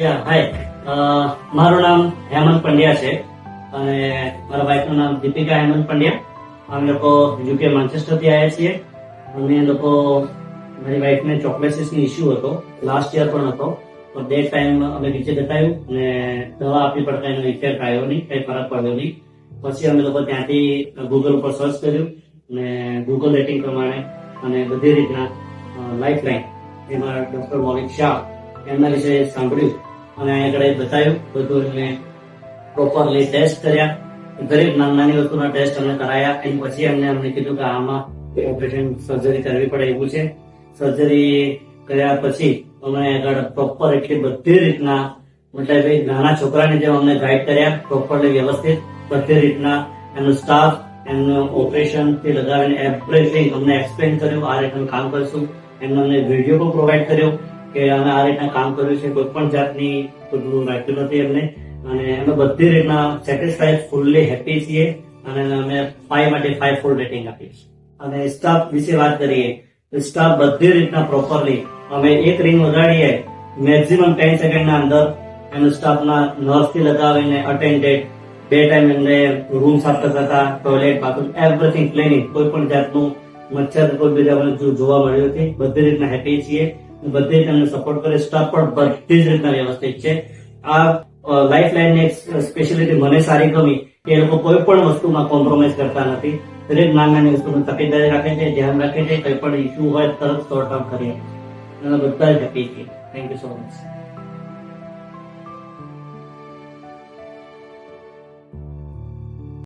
હાય, મારું નામ હેમંત પંડ્યા છે અને મારા વાઈફનું નામ દીપિકા હેમંત પંડ્યા. અમે લોકો યુકે માન્ચેસ્ટર થી આવ્યા છીએ. અમે લોકો મારી વાઈફને ચોકલેસિસની ઇસ્યુ હતો, લાસ્ટ યર પણ હતો, પણ બે ટાઈમ અમે નીચે બતાવ્યું અને દવા આપવી પડતા એનો ઇફેક્ટ આવ્યો નહીં, કઈ ફરક પડ્યો નહીં. પછી અમે લોકો ત્યાંથી ગૂગલ ઉપર સર્ચ કર્યું અને ગૂગલ રેટિંગ પ્રમાણે અને બધી રીતના લાઈફ લાઈન એમાં ડોક્ટર મોલિક શાહ એમના વિશે સાંભળ્યું અને અહીંયા આગળ બતાવ્યું બધું. એમને પ્રોપરલી ટેસ્ટ કર્યા, દરેક નાની વસ્તુના ટેસ્ટ અમને કરાયા. એની પછી અમને કીધું કે આમાં ઓપરેશન સર્જરી કરવી પડે એવું છે. સર્જરી કર્યા પછી અમે આગળ પ્રોપર એટલી બધી રીતના મતલબ નાના છોકરાની જેમ અમને ગાઈડ કર્યા, પ્રોપરલી વ્યવસ્થિત બધી રીતના. એમનો સ્ટાફ એમનું ઓપરેશન થી લગાવીને એવરીથિંગ અમને એક્સપ્લેન કર્યું. આ રીતનું કામ કરીશું. એમને અમને વિડીયો પણ પ્રોવાઈડ કર્યો કે અમે આ રીતના કામ કર્યું છે, કોઈ પણ જાતની કોઈ રાખ્યું નથી એમને. અને અમે બધી રીતના સેટિસ્ફાઈડ, ફૂલ્લી હેપી છીએ અને અમે 5 માટે 5 ફૂલ રેટિંગ આપીશ. અને સ્ટાફ વિશે વાત કરીએ તો સ્ટાફ બધી રીતના પ્રોપરલી અમે એક રિંગ વગાડીએ મેક્સિમમ 10 સેકન્ડના અંદર એનો સ્ટાફના નર્સથી લગાવીને અટેન્ડેડ 2 ટાઈમ એમને રૂમ સાફ કરતા હતા, ટોયલેટ, બાથરૂમ, એવરીથિંગ ક્લિનિંગ. કોઈ પણ જાતનું મચ્છર કોઈ બીજા જોવા મળ્યું નથી. બધી રીતના હેપી છીએ, બધી રીતે અમને સપોર્ટ કરે. સ્ટાફ પણ બધી જ રીતના વ્યવસ્થિત છે. આ લાઈફ લાઈનની સ્પેશિયાલિટી મને સારી ગમી કે એ લોકો કોઈ પણ વસ્તુમાં કોમ્પ્રોમાઇઝ કરતા નથી. દરેક નાની વસ્તુની તકેદારી રાખે છે, ધ્યાન રાખે છે. કોઈ પણ ઇસ્યુ હોય તરત સોર્ટ આઉટ કરીએ. બધા જ હેપી છીએ. Thank you so much.